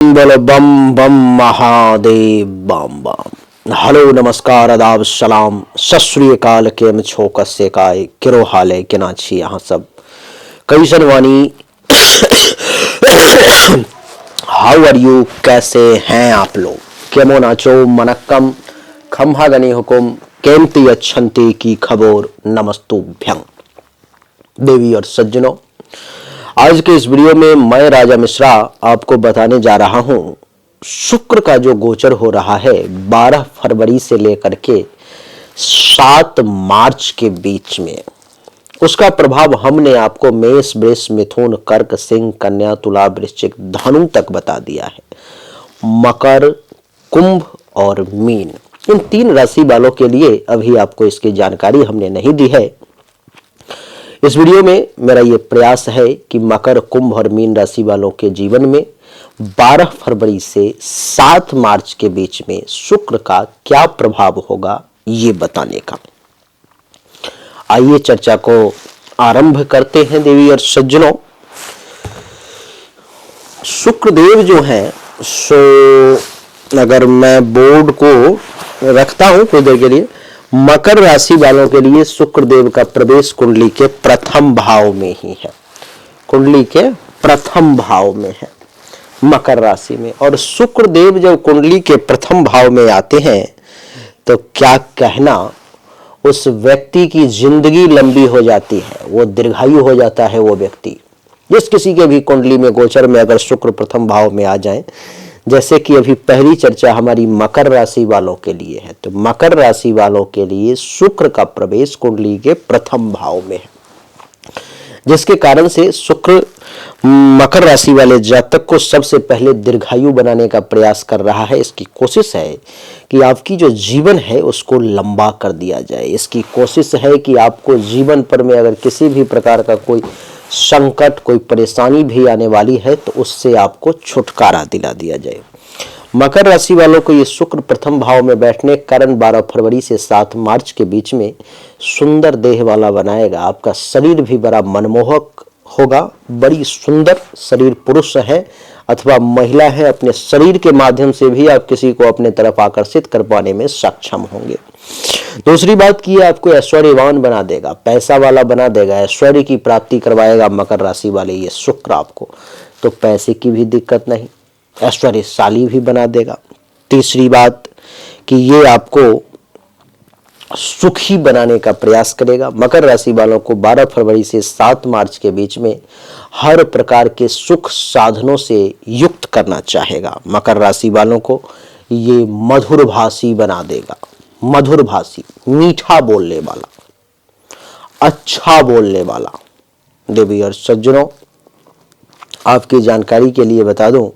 बोलो बम बम महादेव बम बम। हेलो नमस्कार आदाब सलाम सत श्री अकाल। केम छो कस्से काय किरो हाल है किना छी यहाँ सब कैसन वानी। हाउ आर यू, कैसे हैं आप लोग। केमो नाचो मनक्कम खम्हा गनी हुकुम केमती अच्छंती की खबर नमस्तुभ्यं। देवी और सज्जनों, आज के इस वीडियो में मैं राजा मिश्रा आपको बताने जा रहा हूं शुक्र का जो गोचर हो रहा है 12 फरवरी से लेकर के 7 मार्च के बीच में, उसका प्रभाव हमने आपको मेष वृष मिथुन कर्क सिंह कन्या तुला वृश्चिक धनु तक बता दिया है। मकर कुंभ और मीन, इन 3 राशि वालों के लिए अभी आपको इसकी जानकारी हमने नहीं दी है। इस वीडियो में मेरा यह प्रयास है कि मकर कुंभ और मीन राशि वालों के जीवन में 12 फरवरी से 7 मार्च के बीच में शुक्र का क्या प्रभाव होगा ये बताने का। आइए चर्चा को आरंभ करते हैं देवी और सज्जनों। शुक्रदेव जो हैं, सो अगर मैं बोर्ड को रखता हूं कुछ देर के लिए, मकर राशि वालों के लिए शुक्रदेव का प्रवेश कुंडली के प्रथम भाव में ही है। कुंडली के प्रथम भाव में है मकर राशि में। और शुक्रदेव जब कुंडली के प्रथम भाव में आते हैं तो क्या कहना, उस व्यक्ति की जिंदगी लंबी हो जाती है, वो दीर्घायु हो जाता है। वो व्यक्ति जिस किसी के भी कुंडली में गोचर में अगर शुक्र प्रथम भाव में आ जाए, जैसे कि अभी पहली चर्चा हमारी मकर राशि वालों के लिए है, तो मकर राशि वालों के लिए शुक्र का प्रवेश कुंडली के प्रथम भाव में है, जिसके कारण से शुक्र मकर राशि वाले जातक को सबसे पहले दीर्घायु बनाने का प्रयास कर रहा है। इसकी कोशिश है कि आपकी जो जीवन है उसको लंबा कर दिया जाए। इसकी कोशिश है कि आपको जीवन पर में अगर किसी भी प्रकार का कोई संकट, कोई परेशानी भी आने वाली है तो उससे आपको छुटकारा दिला दिया जाए। मकर राशि वालों को ये शुक्र प्रथम भाव में बैठने के कारण 12 फरवरी से 7 मार्च के बीच में सुंदर देह वाला बनाएगा। आपका शरीर भी बड़ा मनमोहक होगा। बड़ी सुंदर शरीर पुरुष है अथवा महिला है, अपने शरीर के माध्यम से भी आप किसी को अपने तरफ आकर्षित कर पाने में सक्षम होंगे। दूसरी बात की, आपको ऐश्वर्यवान बना देगा, पैसा वाला बना देगा, ऐश्वर्य की प्राप्ति करवाएगा मकर राशि वाले ये शुक्र आपको। तो पैसे की भी दिक्कत नहीं, ऐश्वर्यशाली भी बना देगा। तीसरी बात कि ये आपको सुखी बनाने का प्रयास करेगा। मकर राशि वालों को 12 फरवरी से 7 मार्च के बीच में हर प्रकार के सुख साधनों से युक्त करना चाहेगा। मकर राशि वालों को ये मधुरभाषी बना देगा। मधुरभाषी, मीठा बोलने वाला, अच्छा बोलने वाला। देवी और सज्जनों, आपकी जानकारी के लिए बता दूं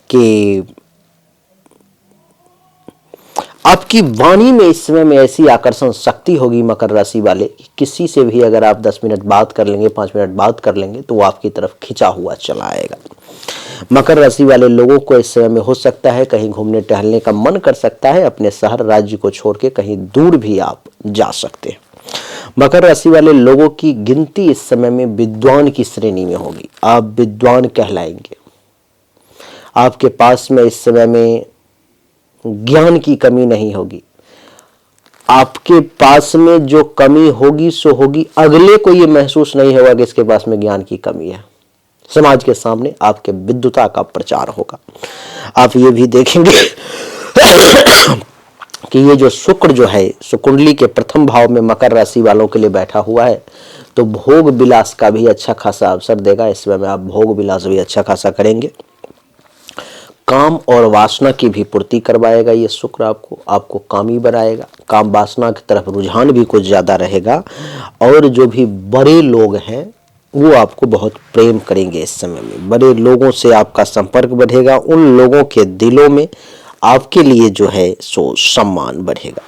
कि आपकी वाणी में इस समय में ऐसी आकर्षण शक्ति होगी मकर राशि वाले, किसी से भी अगर आप 10 मिनट बात कर लेंगे, 5 मिनट बात कर लेंगे तो वो आपकी तरफ खिंचा हुआ चला आएगा। मकर राशि वाले लोगों को इस समय में हो सकता है कहीं घूमने टहलने का मन कर सकता है। अपने शहर राज्य को छोड़ के कहीं दूर भी आप जा सकते हैं। मकर राशि वाले लोगों की गिनती इस समय में विद्वान की श्रेणी में होगी। आप विद्वान कहलाएंगे। आपके पास में इस समय में ज्ञान की कमी नहीं होगी। आपके पास में जो कमी होगी सो होगी, अगले को ये महसूस नहीं होगा कि इसके पास में ज्ञान की कमी है। समाज के सामने आपके विद्वता का प्रचार होगा। आप ये भी देखेंगे कि ये जो शुक्र जो है सो कुंडली के प्रथम भाव में मकर राशि वालों के लिए बैठा हुआ है, तो भोग विलास का भी अच्छा खासा अवसर देगा। इस समय में आप भोग विलास भी अच्छा खासा करेंगे। काम और वासना की भी पूर्ति करवाएगा ये शुक्र आपको कामी बनाएगा। काम वासना की तरफ रुझान भी कुछ ज्यादा रहेगा। और जो भी बड़े लोग हैं वो आपको बहुत प्रेम करेंगे। इस समय में बड़े लोगों से आपका संपर्क बढ़ेगा। उन लोगों के दिलों में आपके लिए जो है सो सम्मान बढ़ेगा।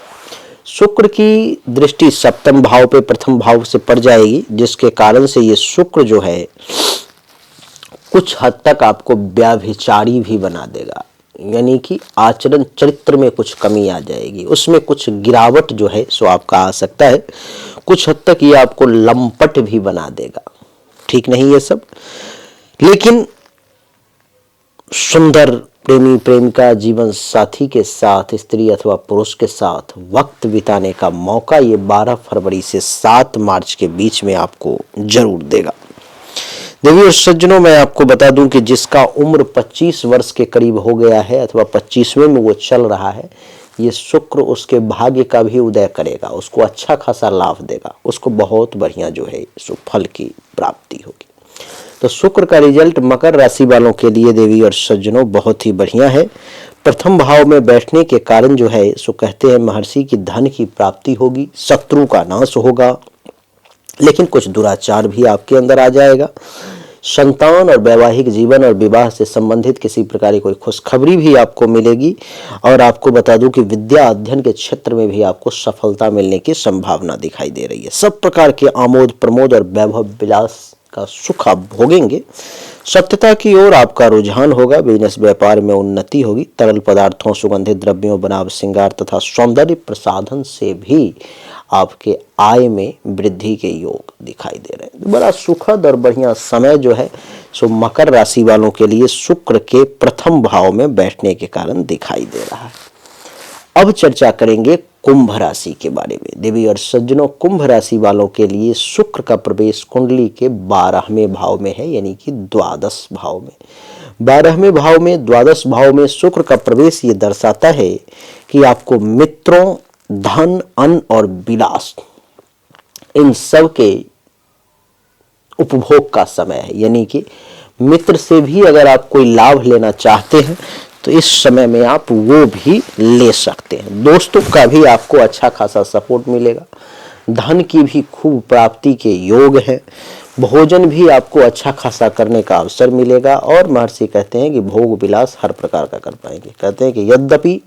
शुक्र की दृष्टि सप्तम भाव पे प्रथम भाव से पड़ जाएगी, जिसके कारण से ये शुक्र जो है कुछ हद तक आपको व्याभिचारी भी बना देगा। यानी कि आचरण चरित्र में कुछ कमी आ जाएगी, उसमें कुछ गिरावट जो है सो आपका आ सकता है। कुछ हद तक ये आपको लंपट भी बना देगा। ठीक नहीं ये सब, लेकिन सुंदर प्रेमी प्रेमिका जीवन साथी के साथ, स्त्री अथवा पुरुष के साथ वक्त बिताने का मौका ये 12 फरवरी से 7 मार्च के बीच में आपको जरूर देगा। देवी और सज्जनों, मैं आपको बता दूं कि जिसका उम्र 25 वर्ष के करीब हो गया है अथवा 25वें में वो चल रहा है, ये शुक्र उसके भाग्य का भी उदय करेगा, उसको अच्छा खासा लाभ देगा, उसको बहुत बढ़िया जो है फल की प्राप्ति होगी। तो शुक्र का रिजल्ट मकर राशि वालों के लिए देवी और सज्जनों बहुत ही बढ़िया है। प्रथम भाव में बैठने के कारण जो है सो कहते हैं महर्षि की धन की प्राप्ति होगी, शत्रु का नाश होगा, लेकिन कुछ दुराचार भी आपके अंदर आ जाएगा। संतान और वैवाहिक जीवन और विवाह से संबंधित किसी प्रकार की कोई खुशखबरी भी आपको मिलेगी। और आपको बता दूं कि विद्या अध्ययन के क्षेत्र में भी आपको सफलता मिलने की संभावना दिखाई दे रही है। सब प्रकार के आमोद प्रमोद और वैभव विलास का सुख आप भोगेंगे। सत्यता की ओर आपका रुझान होगा। बिजनेस व्यापार में उन्नति होगी। तरल पदार्थों, सुगंधित द्रव्यों, बनावट, श्रृंगार तथा सौंदर्य प्रसाधन से भी आपके आय में वृद्धि के योग दिखाई दे रहे हैं। बड़ा सुखद और बढ़िया समय जो है सो मकर राशि वालों के लिए शुक्र के प्रथम भाव में बैठने के कारण दिखाई दे रहा है। अब चर्चा करेंगे कुंभ राशि के बारे में। देवी और सज्जनों, कुंभ राशि वालों के लिए शुक्र का प्रवेश कुंडली के 12वें भाव में है, यानी कि द्वादश भाव में। 12वें भाव में, द्वादश भाव में शुक्र का प्रवेश ये दर्शाता है कि आपको मित्रों, धन, अन्न और विलास, इन सब के उपभोग का समय है। यानी कि मित्र से भी अगर आप कोई लाभ लेना चाहते हैं तो इस समय में आप वो भी ले सकते हैं। दोस्तों का भी आपको अच्छा खासा सपोर्ट मिलेगा। धन की भी खूब प्राप्ति के योग है। भोजन भी आपको अच्छा खासा करने का अवसर मिलेगा। और महर्षि कहते हैं कि भोग विलास हर प्रकार का कर पाएंगे। कहते हैं कि यद्यपि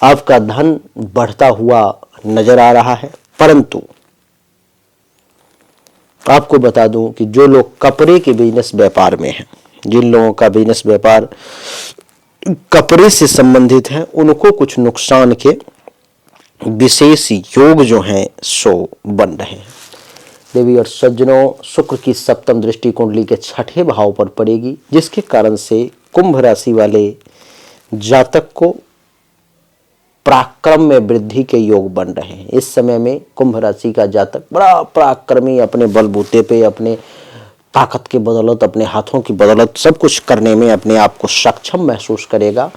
आपका धन बढ़ता हुआ नजर आ रहा है, परंतु आपको बता दूं कि जो लोग कपड़े के बिजनेस व्यापार में हैं, जिन लोगों का बिजनेस व्यापार कपड़े से संबंधित है, उनको कुछ नुकसान के विशेष योग जो हैं सो बन रहे हैं। देवी और सज्जनों, शुक्र की सप्तम दृष्टि कुंडली के 6ठे भाव पर पड़ेगी, जिसके कारण से कुंभ राशि वाले जातक को पराक्रम में वृद्धि के योग बन रहे हैं। इस समय में कुंभ राशि का जातक बड़ा पराक्रमी, अपने बलबूते पे, अपने ताकत के बदौलत, अपने हाथों की बदौलत सब कुछ करने में अपने आप को सक्षम महसूस करेगा।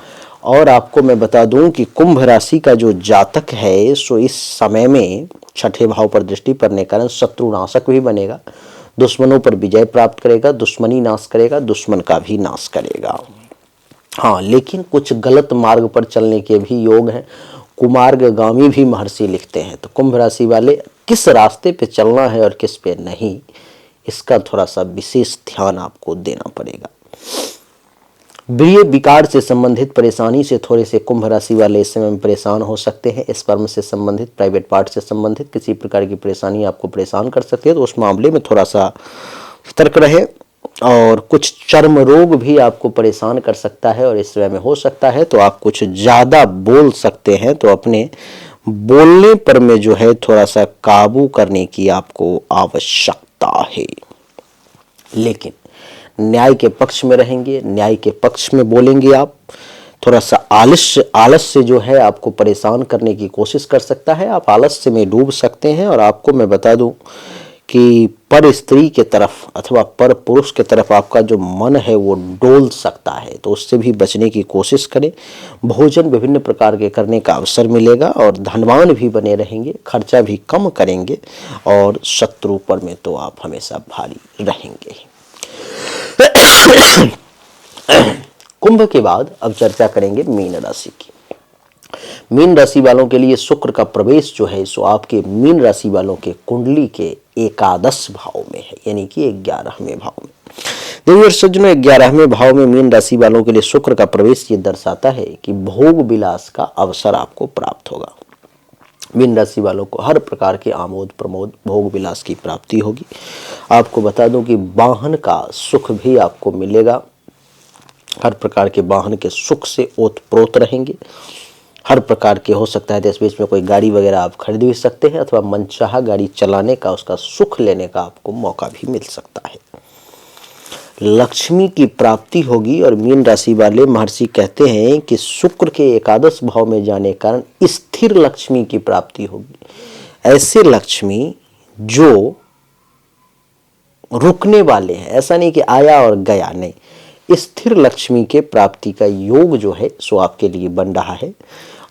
और आपको मैं बता दूं कि कुंभ राशि का जो जातक है सो इस समय में 6ठे भाव पर दृष्टि पड़ने के कारण शत्रुनाशक भी बनेगा, दुश्मनों पर विजय प्राप्त करेगा, दुश्मनी नाश करेगा, दुश्मन का भी नाश करेगा। हाँ, लेकिन कुछ गलत मार्ग पर चलने के भी योग हैं। कुमार्गगामी भी महर्षि लिखते हैं। तो कुंभ राशि वाले किस रास्ते पे चलना है और किस पे नहीं, इसका थोड़ा सा विशेष ध्यान आपको देना पड़ेगा। प्रिय विकार से संबंधित परेशानी से थोड़े से कुंभ राशि वाले इस समय में परेशान हो सकते हैं। स्पर्म से संबंधित, प्राइवेट पार्ट से संबंधित किसी प्रकार की परेशानी आपको परेशान कर सकती है, तो उस मामले में थोड़ा सा सतर्क रहे। और कुछ चर्म रोग भी आपको परेशान कर सकता है और इस समय में हो सकता है, तो आप कुछ ज्यादा बोल सकते हैं, तो अपने बोलने पर में जो है थोड़ा सा काबू करने की आपको आवश्यकता है। लेकिन न्याय के पक्ष में रहेंगे, न्याय के पक्ष में बोलेंगे आप। थोड़ा सा आलस से जो है आपको परेशान करने की कोशिश कर सकता है, आप आलस्य में डूब सकते हैं। और आपको मैं बता दूं कि पर स्त्री के तरफ अथवा पर पुरुष के तरफ आपका जो मन है वो डोल सकता है, तो उससे भी बचने की कोशिश करें। भोजन विभिन्न प्रकार के करने का अवसर मिलेगा और धनवान भी बने रहेंगे, खर्चा भी कम करेंगे और शत्रु पर में तो आप हमेशा भारी रहेंगे। कुंभ के बाद अब चर्चा करेंगे मीन राशि की। मीन राशि वालों के लिए शुक्र का प्रवेश जो है सो आपके मीन राशि वालों के कुंडली के एकादश भाव में है, यानी कि 11वें भाव में। देवी और सज्जनों, 11वें भाव में मीन राशि वालों के लिए शुक्र का प्रवेश ये दर्शाता है कि भोग विलास का अवसर आपको प्राप्त होगा। मीन राशि वालों को हर प्रकार के आमोद प्रमोद, भोग विलास की प्राप्ति होगी। आपको बता दूं कि वाहन का सुख भी आपको मिलेगा। हर प्रकार के वाहन के सुख से ओतप्रोत रहेंगे। हर प्रकार के हो सकता है देश बीच में कोई गाड़ी वगैरह आप खरीद भी सकते हैं, अथवा मनचाहा गाड़ी चलाने का, उसका सुख लेने का आपको मौका भी मिल सकता है। लक्ष्मी की प्राप्ति होगी। और मीन राशि वाले महर्षि कहते हैं कि शुक्र के एकादश भाव में जाने के कारण स्थिर लक्ष्मी की प्राप्ति होगी। ऐसे लक्ष्मी जो रुकने वाले हैं, ऐसा नहीं कि आया और गया, नहीं, स्थिर लक्ष्मी के प्राप्ति का योग जो है सो आपके लिए बन रहा है।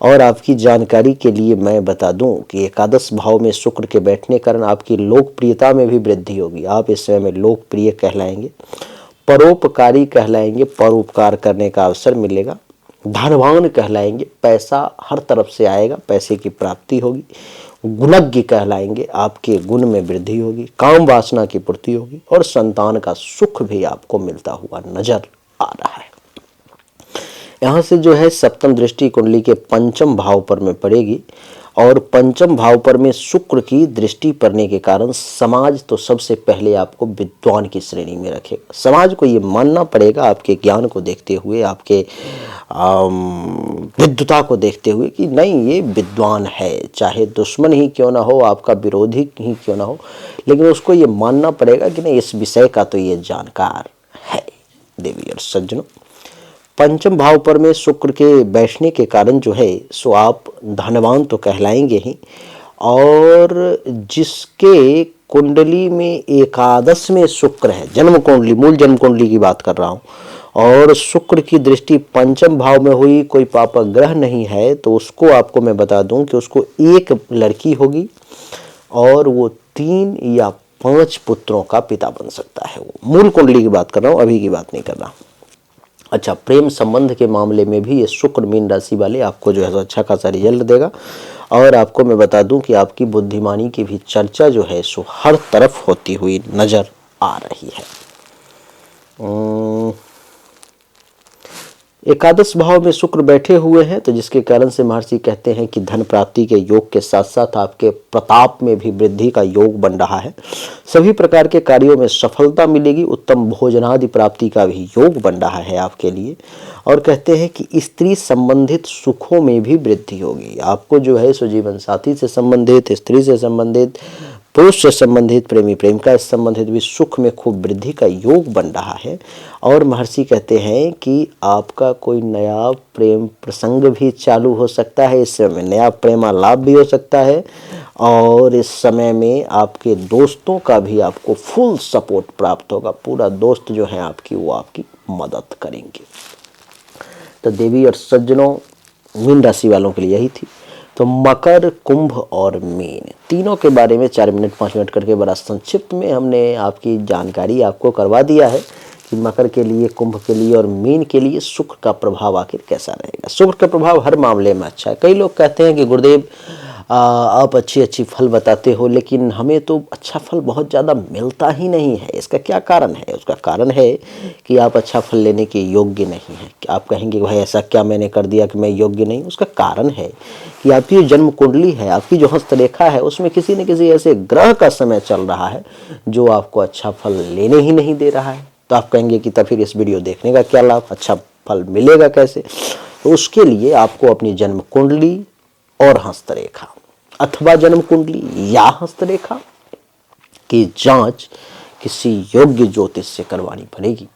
और आपकी जानकारी के लिए मैं बता दूं कि एकादश भाव में शुक्र के बैठने के कारण आपकी लोकप्रियता में भी वृद्धि होगी। आप इस समय में लोकप्रिय कहलाएंगे, परोपकारी कहलाएंगे, परोपकार करने का अवसर मिलेगा, धनवान कहलाएंगे, पैसा हर तरफ से आएगा, पैसे की प्राप्ति होगी, गुणज्ञ कहलाएंगे, आपके गुण में वृद्धि होगी, काम वासना की पूर्ति होगी और संतान का सुख भी आपको मिलता हुआ नजर आ रहा है। यहाँ से जो है सप्तम दृष्टि कुंडली के पंचम भाव पर में पड़ेगी और पंचम भाव पर में शुक्र की दृष्टि पड़ने के कारण समाज तो सबसे पहले आपको विद्वान की श्रेणी में रखेगा। समाज को ये मानना पड़ेगा आपके ज्ञान को देखते हुए, आपके विद्वता को देखते हुए कि नहीं, ये विद्वान है, चाहे दुश्मन ही क्यों ना हो, आपका विरोधी ही क्यों ना हो, लेकिन उसको ये मानना पड़ेगा कि नहीं, इस विषय का तो ये जानकार है। देवी और सज्जनों, पंचम भाव पर में शुक्र के बैठने के कारण जो है सो आप धनवान तो कहलाएंगे ही, और जिसके कुंडली में एकादश में शुक्र है, जन्म कुंडली, मूल जन्म कुंडली की बात कर रहा हूं, और शुक्र की दृष्टि पंचम भाव में हुई, कोई पाप ग्रह नहीं है, तो उसको आपको मैं बता दूं कि उसको एक लड़की होगी और वो 3 या 5 पुत्रों का पिता बन सकता है। वो मूल कुंडली की बात कर रहा हूं, अभी की बात नहीं कर रहा। अच्छा, प्रेम संबंध के मामले में भी ये शुक्र मीन राशि वाले आपको जो है अच्छा खासा रिजल्ट देगा। और आपको मैं बता दूं कि आपकी बुद्धिमानी की भी चर्चा जो है सो हर तरफ होती हुई नजर आ रही है। एकादश भाव में शुक्र बैठे हुए हैं, तो जिसके कारण से महर्षि कहते हैं कि धन प्राप्ति के योग के साथ साथ आपके प्रताप में भी वृद्धि का योग बन रहा है। सभी प्रकार के कार्यों में सफलता मिलेगी, उत्तम भोजनादि प्राप्ति का भी योग बन रहा है आपके लिए। और कहते हैं कि स्त्री संबंधित सुखों में भी वृद्धि होगी। आपको जो है सो जीवन साथी से संबंधित, स्त्री से संबंधित, पुरुष से संबंधित, प्रेमी प्रेमिका से संबंधित भी सुख में खूब वृद्धि का योग बन रहा है। और महर्षि कहते हैं कि आपका कोई नया प्रेम प्रसंग भी चालू हो सकता है, इस समय नया प्रेमालाप भी हो सकता है, और इस समय में आपके दोस्तों का भी आपको फुल सपोर्ट प्राप्त होगा। पूरा दोस्त जो है आपकी, वो आपकी मदद करेंगे। तो देवी और सज्जनों, मीन राशि वालों के लिए यही थी। तो मकर, कुंभ और मीन तीनों के बारे में 4 मिनट 5 मिनट करके बड़ा संक्षिप्त में हमने आपकी जानकारी आपको करवा दिया है कि मकर के लिए, कुंभ के लिए और मीन के लिए शुक्र का प्रभाव आखिर कैसा रहेगा। शुक्र का प्रभाव हर मामले में अच्छा है। कई लोग कहते हैं कि गुरुदेव आप अच्छी फल बताते हो, लेकिन हमें तो अच्छा फल बहुत ज़्यादा मिलता ही नहीं है, इसका क्या कारण है? उसका कारण है कि आप अच्छा फल लेने के योग्य नहीं हैं। आप कहेंगे भाई ऐसा क्या मैंने कर दिया कि मैं योग्य नहीं? उसका कारण है कि आपकी जो जन्म कुंडली है, आपकी जो हस्तरेखा है, उसमें किसी न किसी ऐसे ग्रह का समय चल रहा है जो आपको अच्छा फल लेने ही नहीं दे रहा है। तो आप कहेंगे कि तब फिर इस वीडियो देखने का क्या लाभ, अच्छा फल मिलेगा कैसे? तो उसके लिए आपको अपनी जन्म कुंडली और हस्तरेखा अथवा जन्म कुंडली या हस्तरेखा की जांच किसी योग्य ज्योतिष से करवानी पड़ेगी।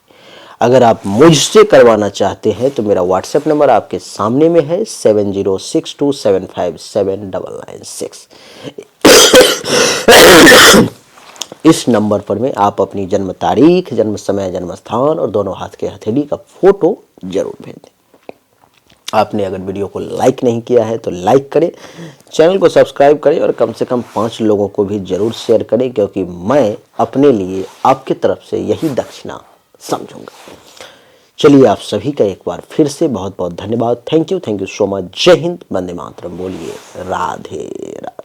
अगर आप मुझसे करवाना चाहते हैं तो मेरा व्हाट्सएप नंबर आपके सामने में है 7062757996। इस नंबर पर में आप अपनी जन्म तारीख, जन्म समय, जन्म स्थान और दोनों हाथ के हथेली का फोटो जरूर भेज दें। आपने अगर वीडियो को लाइक नहीं किया है तो लाइक करें, चैनल को सब्सक्राइब करें और कम से कम 5 लोगों को भी जरूर शेयर करें, क्योंकि मैं अपने लिए आपकी तरफ से यही दक्षिणा समझूंगा। चलिए, आप सभी का एक बार फिर से बहुत बहुत धन्यवाद। Thank you so much. जय हिंद, वंदे मातरम। बोलिए राधे राधे।